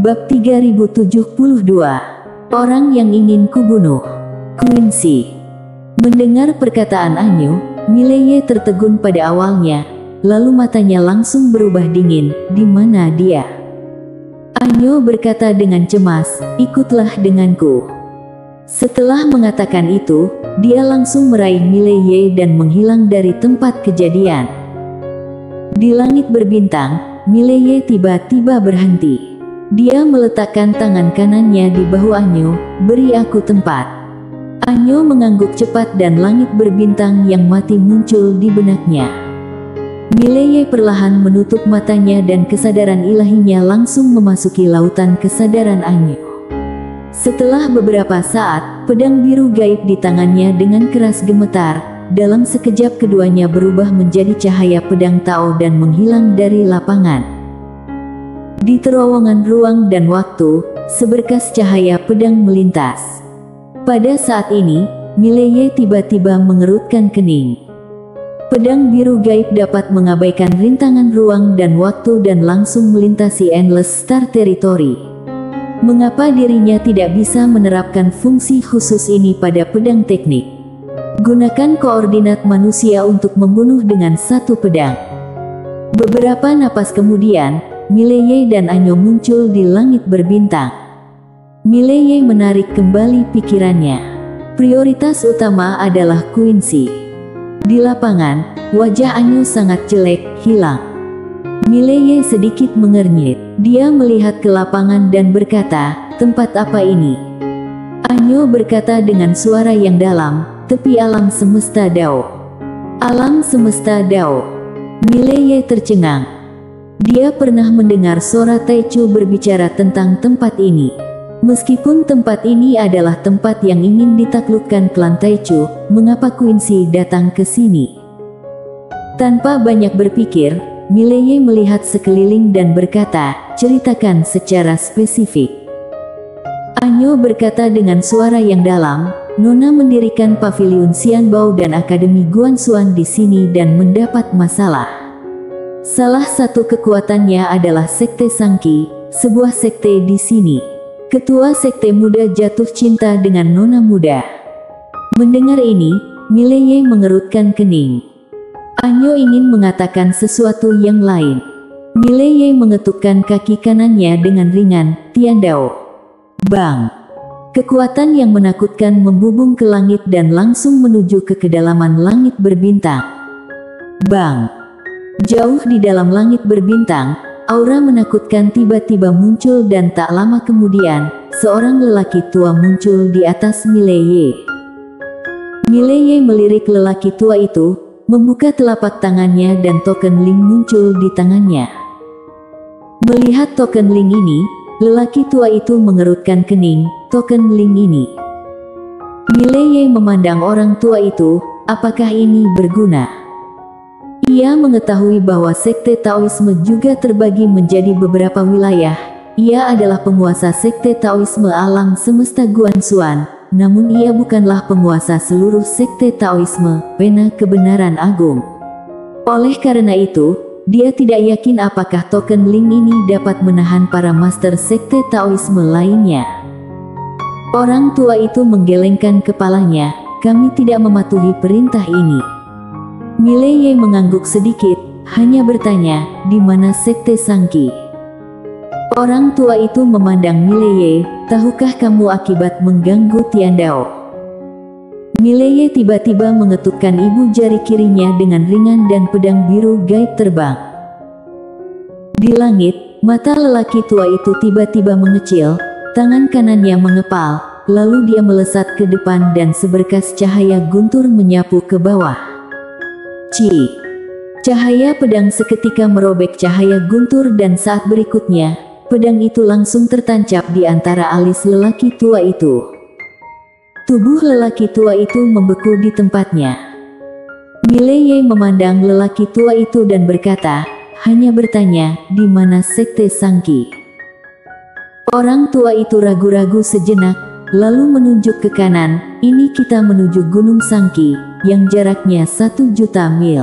Bab 3072. Orang yang ingin kubunuh. Quincy. Mendengar perkataan Anyo, Mileye tertegun pada awalnya, lalu matanya langsung berubah dingin. Di mana dia? Anyo berkata dengan cemas, ikutlah denganku. Setelah mengatakan itu, dia langsung meraih Mileye dan menghilang dari tempat kejadian. Di langit berbintang, Mileye tiba-tiba berhenti. Dia meletakkan tangan kanannya di bahu Anyo, beri aku tempat. Anyo mengangguk cepat dan langit berbintang yang mati muncul di benaknya. Mileye perlahan menutup matanya dan kesadaran ilahinya langsung memasuki lautan kesadaran Anyo. Setelah beberapa saat, pedang biru gaib di tangannya dengan keras gemetar. Dalam sekejap keduanya berubah menjadi cahaya pedang Tao dan menghilang dari lapangan. Di terowongan ruang dan waktu, seberkas cahaya pedang melintas. Pada saat ini, Mileye tiba-tiba mengerutkan kening. Pedang biru gaib dapat mengabaikan rintangan ruang dan waktu dan langsung melintasi Endless Star Territory. Mengapa dirinya tidak bisa menerapkan fungsi khusus ini pada pedang teknik? Gunakan koordinat manusia untuk membunuh dengan satu pedang. Beberapa napas kemudian, Mileye dan Anyo muncul di langit berbintang. Mileye menarik kembali pikirannya. Prioritas utama adalah Quincy. Di lapangan, wajah Anyo sangat jelek, hilang. Mileye sedikit mengernyit. Dia melihat ke lapangan dan berkata, tempat apa ini? Anyo berkata dengan suara yang dalam, tepi alam semesta Dao. Alam semesta Dao. Mileye tercengang. Dia pernah mendengar Sora Taichu berbicara tentang tempat ini. Meskipun tempat ini adalah tempat yang ingin ditaklukkan klan Taichu, mengapa Quincy datang ke sini? Tanpa banyak berpikir, Mileye melihat sekeliling dan berkata, ceritakan secara spesifik. Anyo berkata dengan suara yang dalam, Nona mendirikan pavilion Xianbao dan Akademi Guanxuan di sini dan mendapat masalah. Salah satu kekuatannya adalah Sekte Sangqi, sebuah sekte di sini. Ketua sekte muda jatuh cinta dengan Nona muda. Mendengar ini, Mileye mengerutkan kening. Anyo ingin mengatakan sesuatu yang lain. Mileye mengetukkan kaki kanannya dengan ringan, Tiandao. Bang! Kekuatan yang menakutkan membubung ke langit dan langsung menuju ke kedalaman langit berbintang. Bang! Jauh di dalam langit berbintang, aura menakutkan tiba-tiba muncul dan tak lama kemudian, seorang lelaki tua muncul di atas Mileye. Mileye melirik lelaki tua itu, membuka telapak tangannya dan token Ling muncul di tangannya. Melihat token Ling ini, lelaki tua itu mengerutkan kening. Token Ling ini. Mileye memandang orang tua itu, apakah ini berguna? Ia mengetahui bahwa sekte Taoisme juga terbagi menjadi beberapa wilayah. Ia adalah penguasa sekte Taoisme alam semesta Guanxuan, namun ia bukanlah penguasa seluruh sekte Taoisme, pena kebenaran agung. Oleh karena itu, dia tidak yakin apakah token Ling ini dapat menahan para master sekte Taoisme lainnya. Orang tua itu menggelengkan kepalanya, kami tidak mematuhi perintah ini. Mileye mengangguk sedikit, hanya bertanya, di mana sekte Sangqi? Orang tua itu memandang Mileye, tahukah kamu akibat mengganggu Tiandao? Mileye tiba-tiba mengetukkan ibu jari kirinya dengan ringan dan pedang biru gaib terbang. Di langit, mata lelaki tua itu tiba-tiba mengecil. Tangan kanannya mengepal, lalu dia melesat ke depan dan seberkas cahaya guntur menyapu ke bawah. Cahaya pedang seketika merobek cahaya guntur dan saat berikutnya, pedang itu langsung tertancap di antara alis lelaki tua itu. Tubuh lelaki tua itu membeku di tempatnya. Mileye memandang lelaki tua itu dan berkata, hanya bertanya, di mana sekte Sangqi? Orang tua itu ragu-ragu sejenak, lalu menunjuk ke kanan, ini kita menuju Gunung Sangqi, yang jaraknya 1 juta mil.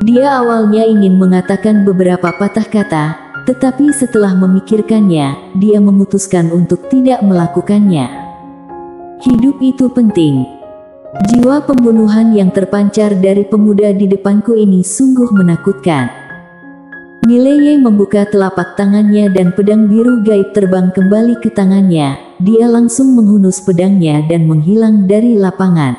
Dia awalnya ingin mengatakan beberapa patah kata, Tetapi setelah memikirkannya, dia memutuskan untuk tidak melakukannya. Hidup itu penting. Jiwa pembunuhan yang terpancar dari pemuda di depanku ini sungguh menakutkan. Mileye membuka telapak tangannya dan pedang biru gaib terbang kembali ke tangannya. Dia langsung menghunus pedangnya dan menghilang dari lapangan.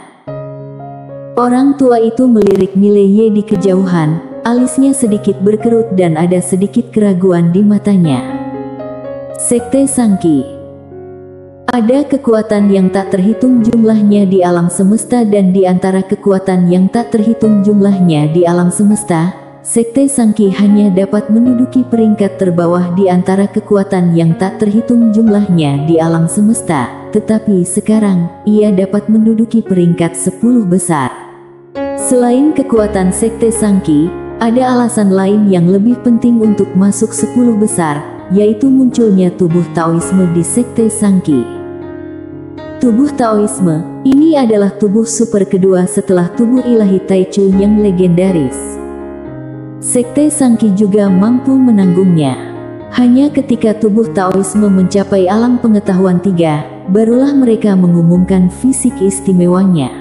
Orang tua itu melirik Mileye di kejauhan, alisnya sedikit berkerut dan ada sedikit keraguan di matanya. Sekte Sangki. Ada kekuatan yang tak terhitung jumlahnya di alam semesta, dan di antara kekuatan yang tak terhitung jumlahnya di alam semesta, Sekte Sangki hanya dapat menduduki peringkat terbawah di antara kekuatan yang tak terhitung jumlahnya di alam semesta. Tetapi sekarang, ia dapat menduduki peringkat 10 besar. Selain kekuatan Sekte Sangki, ada alasan lain yang lebih penting untuk masuk 10 besar, yaitu munculnya tubuh Taoisme di Sekte Sangki. Tubuh Taoisme, ini adalah tubuh super kedua setelah tubuh ilahi Taichu yang legendaris. Sekte Sangki juga mampu menanggungnya. Hanya ketika tubuh Taoisme mencapai alam pengetahuan 3, barulah mereka mengumumkan fisik istimewanya.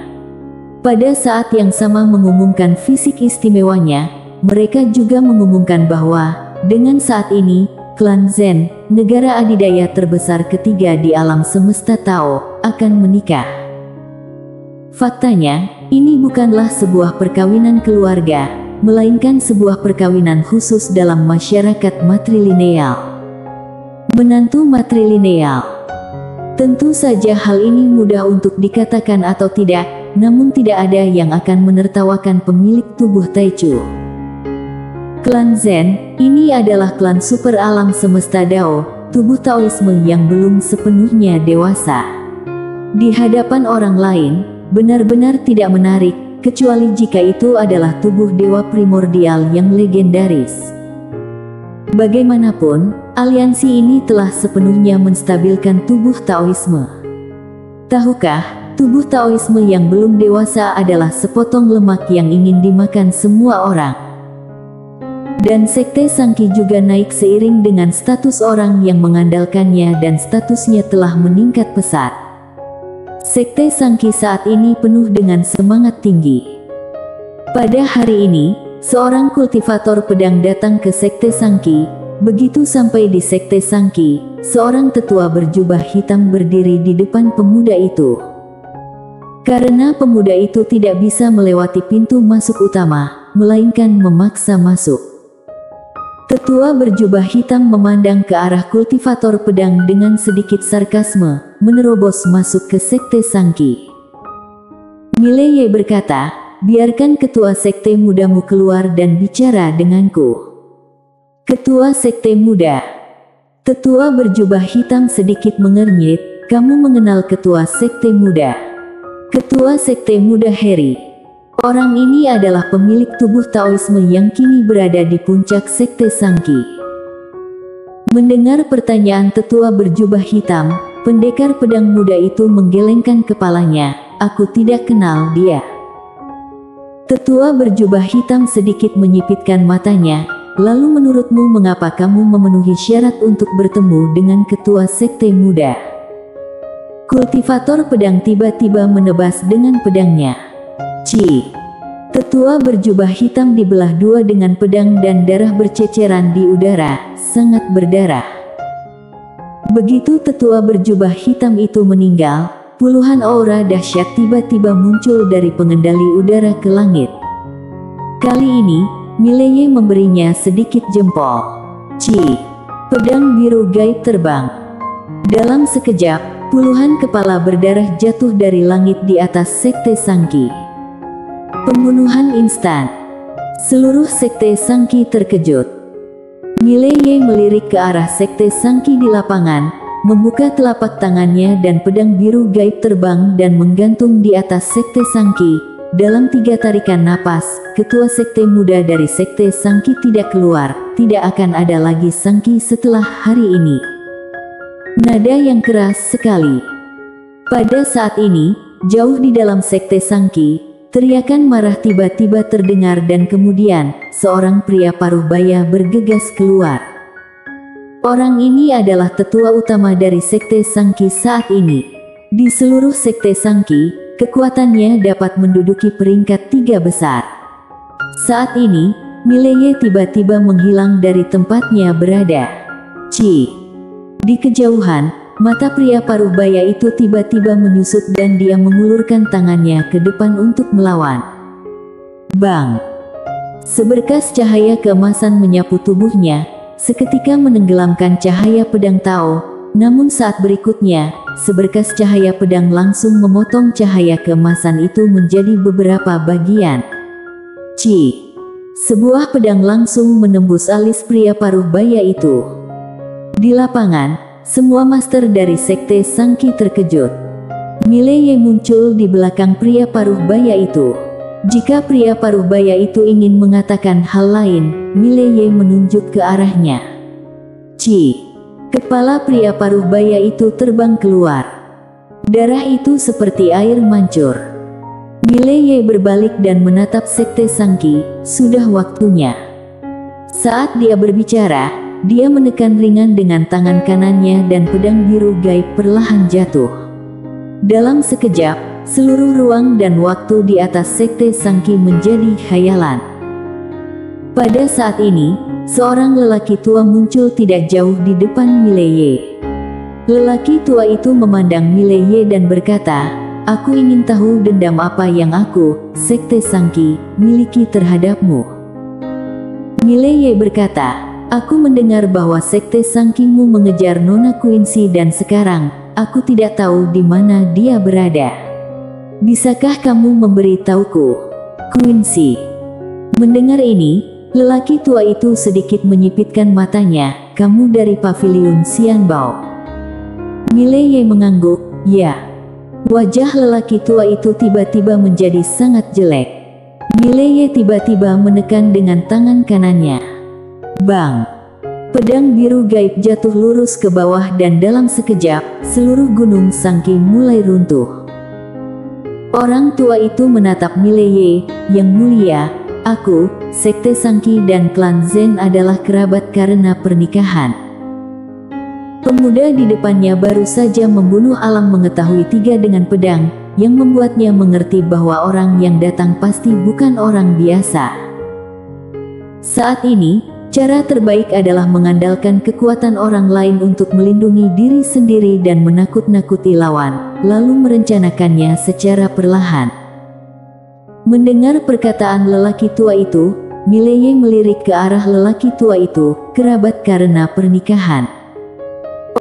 Pada saat yang sama mengumumkan fisik istimewanya, mereka juga mengumumkan bahwa, dengan saat ini, klan Zen, negara adidaya terbesar ketiga di alam semesta Tao, akan menikah. Faktanya, ini bukanlah sebuah perkawinan keluarga, melainkan sebuah perkawinan khusus dalam masyarakat matrilineal. Menantu matrilineal. Tentu saja hal ini mudah untuk dikatakan atau tidak, namun tidak ada yang akan menertawakan pemilik tubuh Taichu. Klan Zen, ini adalah klan super alam semesta Dao, tubuh Taoisme yang belum sepenuhnya dewasa. Di hadapan orang lain, benar-benar tidak menarik, kecuali jika itu adalah tubuh dewa primordial yang legendaris. Bagaimanapun, aliansi ini telah sepenuhnya menstabilkan tubuh Taoisme. Tahukah, tubuh Taoisme yang belum dewasa adalah sepotong lemak yang ingin dimakan semua orang. Dan Sekte Sangki juga naik seiring dengan status orang yang mengandalkannya, dan statusnya telah meningkat pesat. Sekte Sangki saat ini penuh dengan semangat tinggi. Pada hari ini, seorang kultivator pedang datang ke Sekte Sangki. Begitu sampai di Sekte Sangki, seorang tetua berjubah hitam berdiri di depan pemuda itu. Karena pemuda itu tidak bisa melewati pintu masuk utama, melainkan memaksa masuk. Tetua berjubah hitam memandang ke arah kultivator pedang dengan sedikit sarkasme, menerobos masuk ke Sekte Sangki. Mileye berkata, "Biarkan ketua sekte mudamu keluar dan bicara denganku." Ketua sekte muda. Tetua berjubah hitam sedikit mengernyit, "Kamu mengenal ketua sekte muda?" Ketua sekte muda Harry. Orang ini adalah pemilik tubuh Taoisme yang kini berada di puncak Sekte Sangki. Mendengar pertanyaan tetua berjubah hitam, pendekar pedang muda itu menggelengkan kepalanya. "Aku tidak kenal dia." Tetua berjubah hitam sedikit menyipitkan matanya. "Lalu menurutmu mengapa kamu memenuhi syarat untuk bertemu dengan ketua sekte muda?" Kultivator pedang tiba-tiba menebas dengan pedangnya. "Ci." Tetua berjubah hitam dibelah dua dengan pedang dan darah berceceran di udara, sangat berdarah. Begitu tetua berjubah hitam itu meninggal, puluhan aura dahsyat tiba-tiba muncul dari pengendali udara ke langit. Kali ini, Mileye memberinya sedikit jempol. "Ci." Pedang biru gaib terbang. Dalam sekejap, puluhan kepala berdarah jatuh dari langit di atas Sekte Sangki. Pembunuhan instan. Seluruh Sekte Sangki terkejut. Mileye melirik ke arah Sekte Sangki di lapangan, membuka telapak tangannya dan pedang biru gaib terbang dan menggantung di atas Sekte Sangki. Dalam 3 tarikan napas, ketua sekte muda dari Sekte Sangki tidak keluar. Tidak akan ada lagi Sangki setelah hari ini. Nada yang keras sekali. Pada saat ini, jauh di dalam Sekte Sangki, teriakan marah tiba-tiba terdengar dan kemudian, seorang pria paruh baya bergegas keluar. Orang ini adalah tetua utama dari Sekte Sangki saat ini. Di seluruh Sekte Sangki, kekuatannya dapat menduduki peringkat 3 besar. Saat ini, Mileye tiba-tiba menghilang dari tempatnya berada. Di kejauhan, mata pria paruh baya itu tiba-tiba menyusut dan dia mengulurkan tangannya ke depan untuk melawan. Bang! Seberkas cahaya keemasan menyapu tubuhnya, seketika menenggelamkan cahaya pedang Tao, namun saat berikutnya, seberkas cahaya pedang langsung memotong cahaya keemasan itu menjadi beberapa bagian. Sebuah pedang langsung menembus alis pria paruh baya itu. Di lapangan, semua master dari Sekte Sangki terkejut. Mileye muncul di belakang pria paruh baya itu. Jika pria paruh baya itu ingin mengatakan hal lain, Mileye menunjuk ke arahnya. Kepala pria paruh baya itu terbang keluar. Darah itu seperti air mancur. Mileye berbalik dan menatap Sekte Sangki. Sudah waktunya. Saat dia berbicara, dia menekan ringan dengan tangan kanannya dan pedang biru gaib perlahan jatuh. Dalam sekejap, seluruh ruang dan waktu di atas Sekte Sangki menjadi khayalan. Pada saat ini, seorang lelaki tua muncul tidak jauh di depan Mileye. Lelaki tua itu memandang Mileye dan berkata, "Aku ingin tahu dendam apa yang aku, Sekte Sangki, miliki terhadapmu." Mileye berkata, "Aku mendengar bahwa Sekte Sangkimu mengejar Nona Quincy dan sekarang, aku tidak tahu di mana dia berada. Bisakah kamu memberitahuku?" Quincy. Mendengar ini, lelaki tua itu sedikit menyipitkan matanya. "Kamu dari Paviliun Xianbao?" Mileye mengangguk, "Ya." Wajah lelaki tua itu tiba-tiba menjadi sangat jelek. Mileye tiba-tiba menekan dengan tangan kanannya. Bang! Pedang biru gaib jatuh lurus ke bawah dan dalam sekejap, seluruh gunung Sangki mulai runtuh. Orang tua itu menatap Mileye, "Yang mulia, aku, Sekte Sangki dan klan Zen adalah kerabat karena pernikahan." Pemuda di depannya baru saja membunuh Alang mengetahui 3 dengan pedang, yang membuatnya mengerti bahwa orang yang datang pasti bukan orang biasa. Saat ini, cara terbaik adalah mengandalkan kekuatan orang lain untuk melindungi diri sendiri dan menakut-nakuti lawan, lalu merencanakannya secara perlahan. Mendengar perkataan lelaki tua itu, Mileye melirik ke arah lelaki tua itu, kerabat karena pernikahan.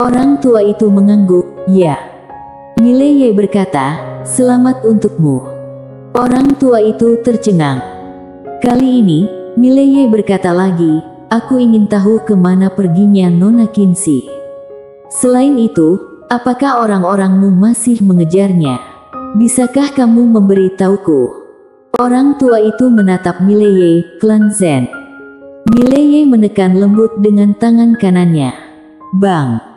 Orang tua itu mengangguk, "Ya." Mileye berkata, "Selamat untukmu." Orang tua itu tercengang. Kali ini, Mileye berkata lagi, "Aku ingin tahu kemana perginya Nona Quincy. Selain itu, apakah orang-orangmu masih mengejarnya? Bisakah kamu memberitahuku?" Orang tua itu menatap Mileye, "Klan Zen." Mileye menekan lembut dengan tangan kanannya. Bang!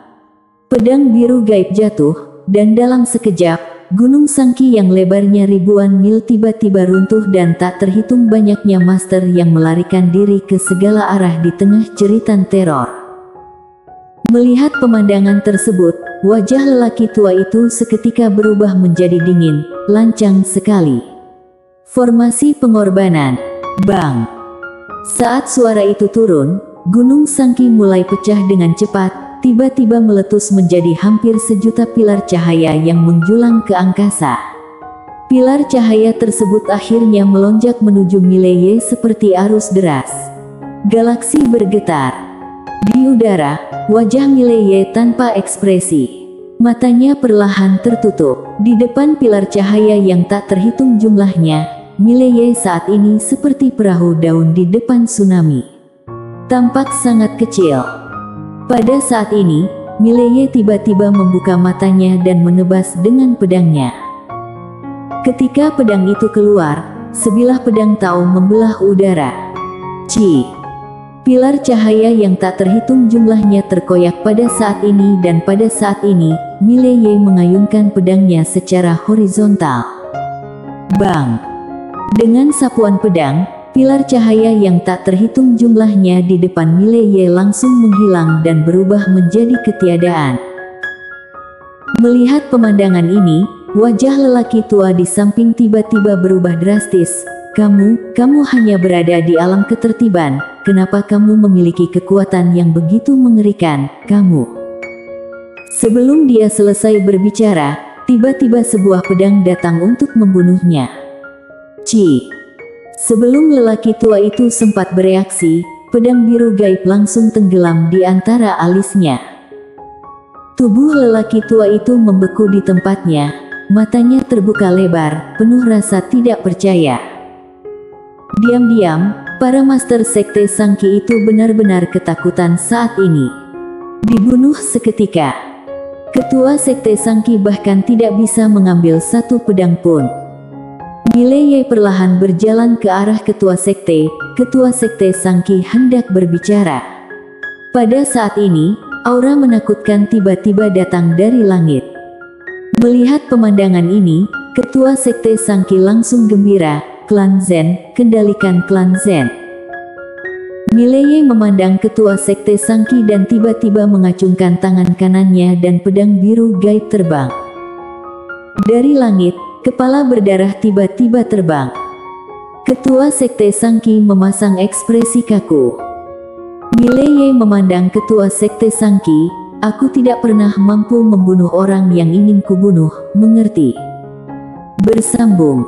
Pedang biru gaib jatuh, dan dalam sekejap, Gunung Sangki yang lebarnya ribuan mil tiba-tiba runtuh dan tak terhitung banyaknya master yang melarikan diri ke segala arah di tengah jeritan teror. Melihat pemandangan tersebut, wajah lelaki tua itu seketika berubah menjadi dingin, lancang sekali. Formasi pengorbanan. Bang! Saat suara itu turun, Gunung Sangki mulai pecah dengan cepat, tiba-tiba meletus menjadi hampir 1.000.000 pilar cahaya yang menjulang ke angkasa. Pilar cahaya tersebut akhirnya melonjak menuju Mileye seperti arus deras. Galaksi bergetar. Di udara, wajah Mileye tanpa ekspresi. Matanya perlahan tertutup. Di depan pilar cahaya yang tak terhitung jumlahnya, Mileye saat ini seperti perahu daun di depan tsunami. Tampak sangat kecil. Pada saat ini, Mileye tiba-tiba membuka matanya dan menebas dengan pedangnya. Ketika pedang itu keluar, sebilah pedang Tao membelah udara. Pilar cahaya yang tak terhitung jumlahnya terkoyak pada saat ini dan pada saat ini, Mileye mengayunkan pedangnya secara horizontal. Bang! Dengan sapuan pedang, Pilar cahaya yang tak terhitung jumlahnya di depan Mileye langsung menghilang dan berubah menjadi ketiadaan. Melihat pemandangan ini, wajah lelaki tua di samping tiba-tiba berubah drastis. Kamu hanya berada di alam ketertiban, kenapa kamu memiliki kekuatan yang begitu mengerikan, kamu? Sebelum dia selesai berbicara, tiba-tiba sebuah pedang datang untuk membunuhnya. Sebelum lelaki tua itu sempat bereaksi, pedang biru gaib langsung tenggelam di antara alisnya. Tubuh lelaki tua itu membeku di tempatnya, matanya terbuka lebar, penuh rasa tidak percaya. Diam-diam, para master sekte Sangki itu benar-benar ketakutan saat ini. Dibunuh seketika. Ketua sekte Sangki bahkan tidak bisa mengambil satu pedang pun. Mileye perlahan berjalan ke arah ketua sekte Sangki hendak berbicara. Pada saat ini, aura menakutkan tiba-tiba datang dari langit. Melihat pemandangan ini, ketua sekte Sangki langsung gembira. Klan Zen, kendalikan klan Zen. Mileye memandang ketua sekte Sangki dan tiba-tiba mengacungkan tangan kanannya dan pedang biru gaib terbang. Dari langit, kepala berdarah tiba-tiba terbang. Ketua sekte Sangki memasang ekspresi kaku. Mileye memandang ketua sekte Sangki, aku tidak pernah mampu membunuh orang yang ingin kubunuh, mengerti? Bersambung.